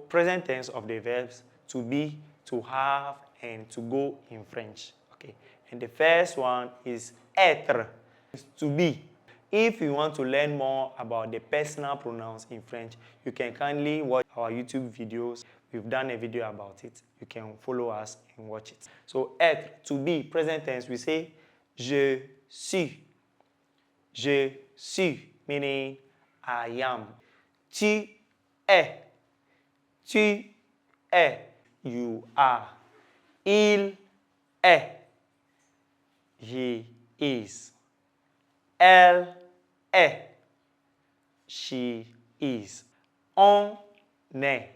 present tense of the verbs to be, to have, and to go in French. Okay. And the first one is être, to be. If you want to learn more about the personal pronouns in French, you can kindly watch our YouTube videos. We've done a video about it. You can follow us and watch it. So, être, to be, present tense, we say je suis. Je suis, meaning I am. Tu es. Tu es. You are. Il est. He is. Elle est. She is. On est.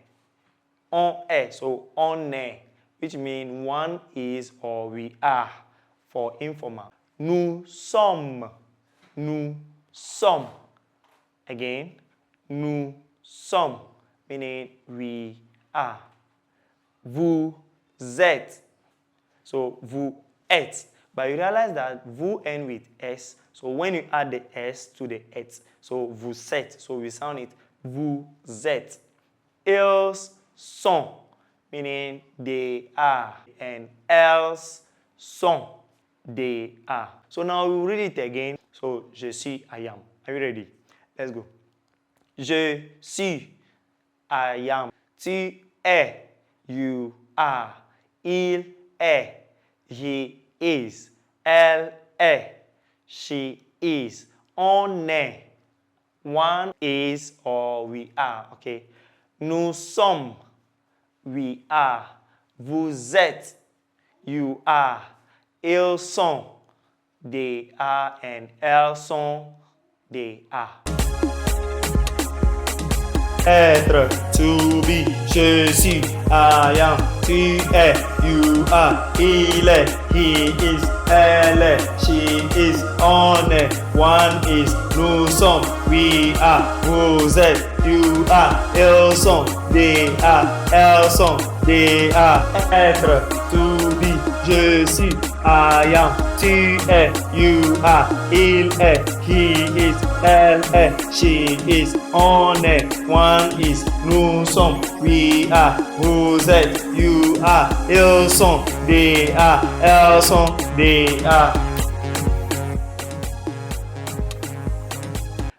On est. So on est, which means one is or we are for informal. Nous sommes. Nous sommes. Again, nous sommes, meaning we are. Vous êtes. So vous êtes. But you realize that vous end with S. So when you add the S to the êtes, so vous êtes. So we sound it vous êtes. Ils sont, meaning they are. And elles sont, they are. So now we'll read it again. So je suis, I am. Are you ready? Let's go. Je suis, I am. Tu es, you are. Il est, he is. Elle est, she is. On est, one is or we are. Okay. Nous sommes, we are. Vous êtes, you are. Ils sont, they are. And elles sont, they are. Être, to be, je suis, I am, tu es, you are, il est, he is, elle est, she is, on est, one is, nous sommes, we are, vous êtes, you are, ils sont, they are, elles sont, they are. Être, to be, je suis, I am, tu es, you are, il est, he is, elle est, she is, on est, one is, nous sommes, we are, vous êtes, you are, ils sont, they are, elles sont, they are.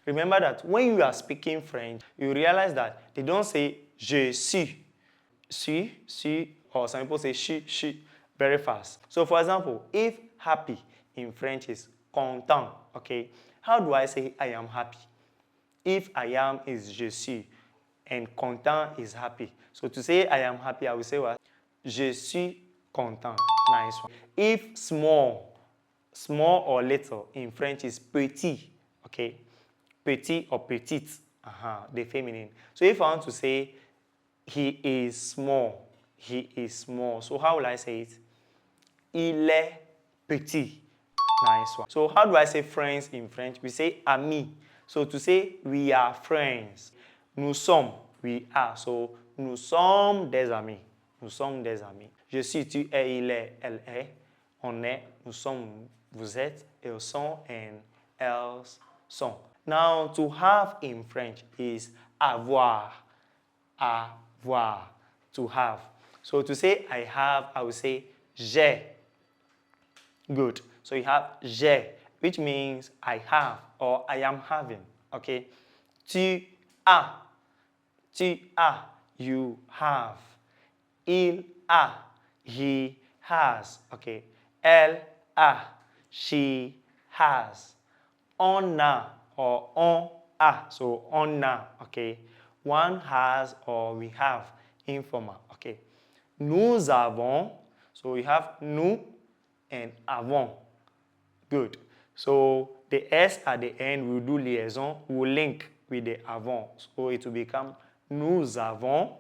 Remember that when you are speaking French, you realize that they don't say je suis, or some people say suis very fast. So for example, if happy in French is content, okay, how do I say I am happy? If I am is je suis and content is happy. So to say I am happy, I will say what? Je suis content. Nice one. If small or little in French is petit, okay? Petit or petite, the feminine. So if I want to say he is small, he is small. So how will I say it? Il est petit. Nice one. So how do I say friends in French? We say amis. So to say we are friends. Nous sommes, we are. So nous sommes des amis. Nous sommes des amis. Je suis, tu es, il est, elle est. On est, nous sommes, vous êtes, ils sont, and elles sont. Now to have in French is avoir. Avoir. To have. So to say I have, I will say j'ai. Good. So you have j'ai, which means I have or I am having. Okay. Tu as. Tu as. You have. Il a. He has. Okay. Elle a. She has. On a or on a. So on a. Okay. One has or we have. Informal. Okay. Nous avons. So we have nous and avons. Good. So the S at the end will do liaison, will link with the avons. So it will become nous avons,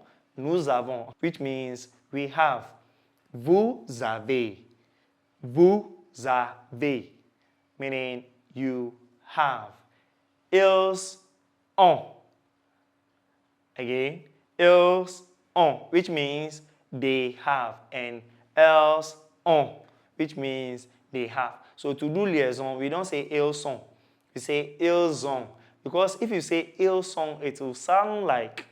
which means we have. Vous avez, meaning you have. Ils ont. Again, ils ont, which means they have, and elles ont, which means they have. So to do liaison, we don't say ils sont, we say ils ont. Because if you say ils sont, it will sound like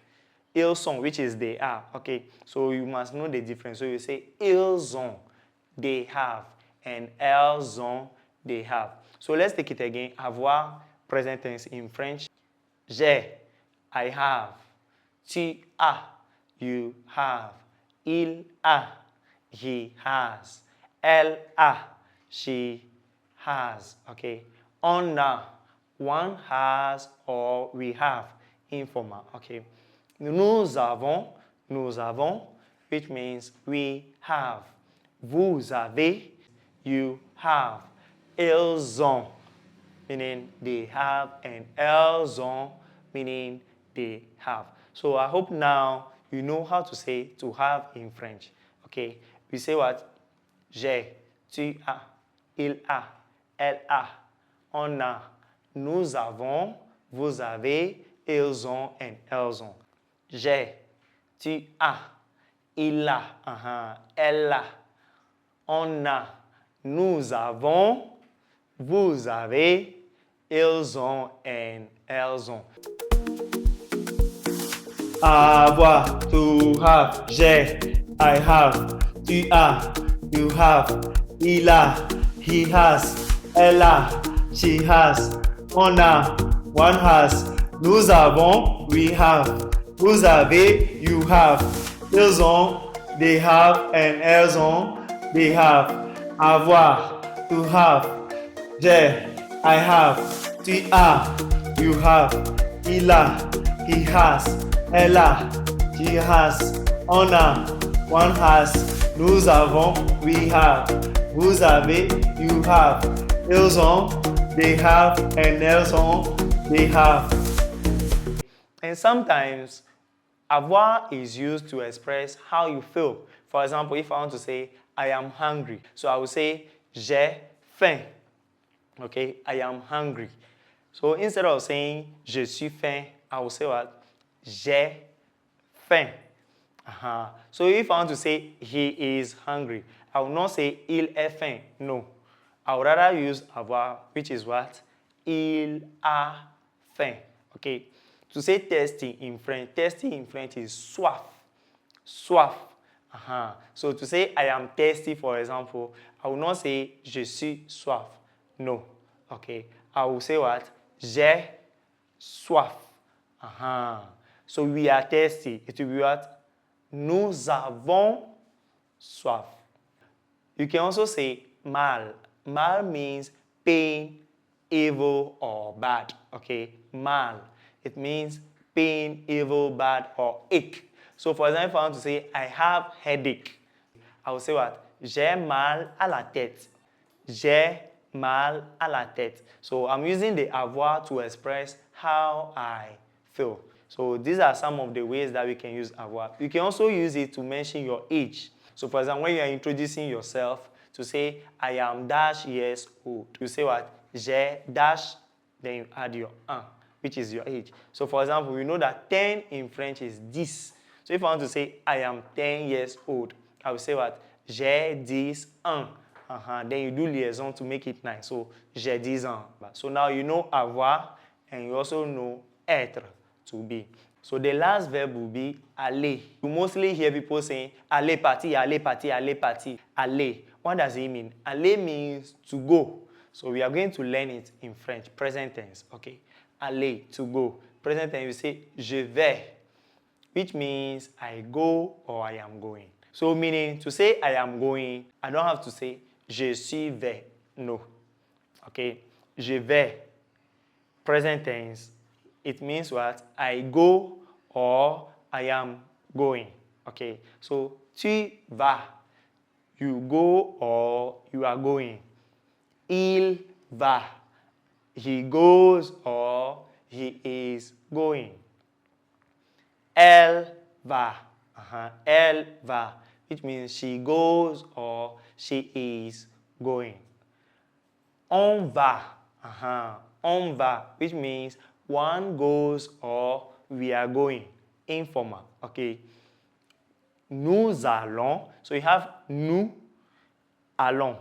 ils sont, which is they are. Okay, so you must know the difference. So you say ils ont, they have, and elles ont, they have. So let's take it again. Avoir, present tense in French. J'ai, I have. Tu as, you have. Il a, he has. Elle a, she has. Okay. On a, one has or we have. Informal. Okay. Nous avons, which means we have. Vous avez, you have. Ils ont, meaning they have, and elles ont, meaning they have. So I hope now you know how to say to have in French. Okay, we say what? J'ai, tu as, il a, elle a, on a, nous avons, vous avez, ils ont, and elles ont. J'ai, tu as, il a, elle a, on a, nous avons, vous avez, ils ont, and elles ont. Avoir, to have, j'ai, I have, tu as, you have, il a, he has, elle a, she has, on a, one has, nous avons, we have, vous avez, you have, ils ont, they have, and elles ont, they have. Avoir, to have, j'ai, I have, tu as, you have, il a, he has, elle a, she has, on a, one has, nous avons, we have, vous avez, you have, ils ont, they have, and elles ont, they have. And sometimes, avoir is used to express how you feel. For example, if I want to say, I am hungry, so I will say, j'ai faim. Okay, I am hungry. So instead of saying, je suis faim, I will say what? J'ai faim. So if I want to say, he is hungry, I will not say, il est faim. No. I would rather use avoir, which is what? Il a faim. Okay. To say thirsty in French is soif. Soif. So to say I am thirsty, for example, I will not say je suis soif. No. Okay. I will say what? J'ai soif. So we are thirsty. It will be what? Nous avons soif. You can also say mal. Mal means pain, evil, or bad. Okay. Mal. It means pain, evil, bad, or ache. So for example, if I want to say, I have headache, I will say what? J'ai mal à la tête. J'ai mal à la tête. So I'm using the avoir to express how I feel. So these are some of the ways that we can use avoir. You can also use it to mention your age. So for example, when you are introducing yourself, to say, I am dash years old. You say what? J'ai dash, then you add your un, which is your age. So for example, we know that 10 in French is 10. So if I want to say, I am 10 years old, I will say what? J'ai 10 ans. Then you do liaison to make it nice. So, j'ai 10 ans. So now you know avoir, and you also know être, to be. So the last verb will be aller. You mostly hear people saying, aller parti, aller parti, aller parti. Aller. What does it mean? Aller means to go. So we are going to learn it in French, present tense. Okay. Aller, to go. Present tense, you say, je vais, which means I go or I am going. So meaning, to say I am going, I don't have to say, je suis vais. No. Okay. Je vais. Present tense. It means what? I go or I am going. Okay. So, tu vas. You go or you are going. Il va. He goes or he is going. Elle va. Elle va. Which means she goes or she is going. On va. On va. Which means one goes or we are going. Informal. Okay. Nous allons. So you have nous allons.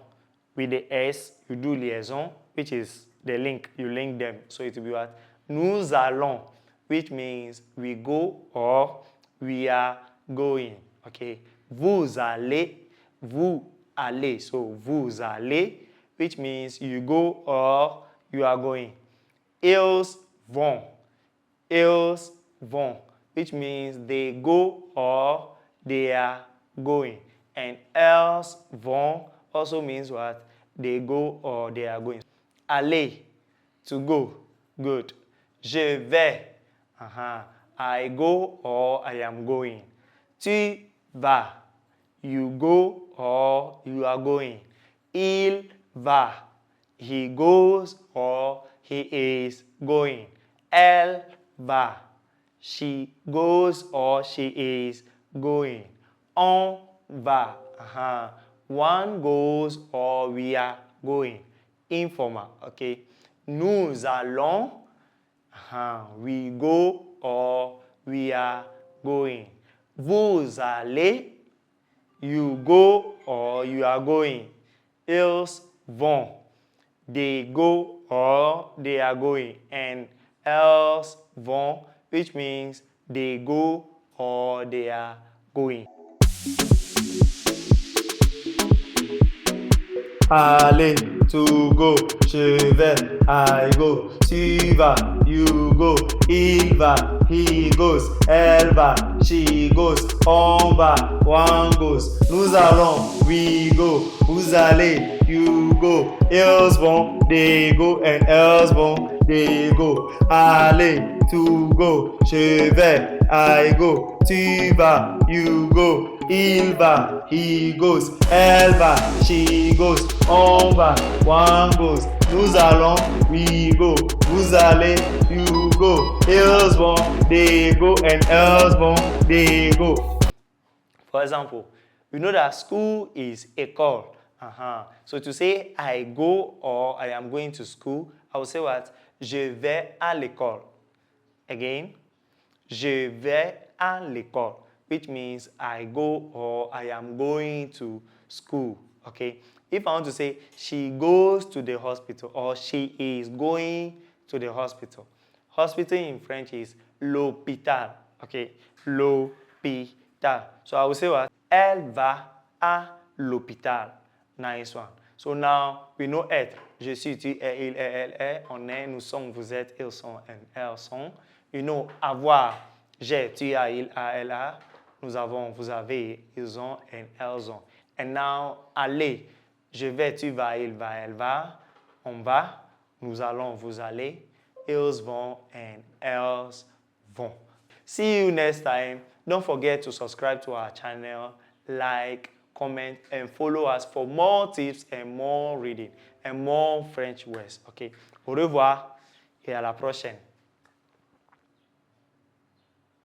With the S, you do liaison, which is the link. You link them. So it will be what? Nous allons, which means we go or we are going. Okay. Vous allez. So vous allez, which means you go or you are going. Ils vont, which means they go or they are going. And elles vont also means what? They go or they are going. Aller, to go, good. Je vais, I go or I am going. Tu vas, you go or you are going. Il va, he goes or he is going. Elle va, she goes or she is going. On va, one goes or we are going. Informal, okay. Nous allons, we go or we are going. Vous allez, you go or you are going. Ils vont, they go or they are going. And elles vont, which means they go or they are going. Aller, to go, je vais, I go. Tu vas, you go. Il va, he goes. Elle va, she goes. On va, one goes. Nous allons, we go. Vous allez, you go. Ils vont, they go. And elles vont, they go. Aller, to go, je vais, I go. Tu vas, you go. Il va, he goes. Elle va, she goes. On va, one goes. Nous allons, we go. Vous allez, you go. Ils vont, they go. And elles vont, they go. For example, we know that school is école. So to say I go or I am going to school, I will say what? Je vais à l'école. Again, je vais à l'école, which means I go or I am going to school. Okay. If I want to say she goes to the hospital or she is going to the hospital. Hospital in French is l'hôpital. Okay. L'hôpital. So I will say what? Elle va à l'hôpital. Nice one. So now we know être. Je suis, tu es, il est, elle est, on est, nous sommes, vous êtes, ils sont, elles sont. You know avoir. J'ai, tu as, il a, elle a. Nous avons, vous avez, ils ont, and elles ont. And now aller. Je vais, tu vas, il va, elle va. On va. Nous allons, vous allez. Ils vont, and elles vont. See you next time. Don't forget to subscribe to our channel, like, comment, and follow us for more tips and more reading and more French words. Okay. Au revoir et à la prochaine.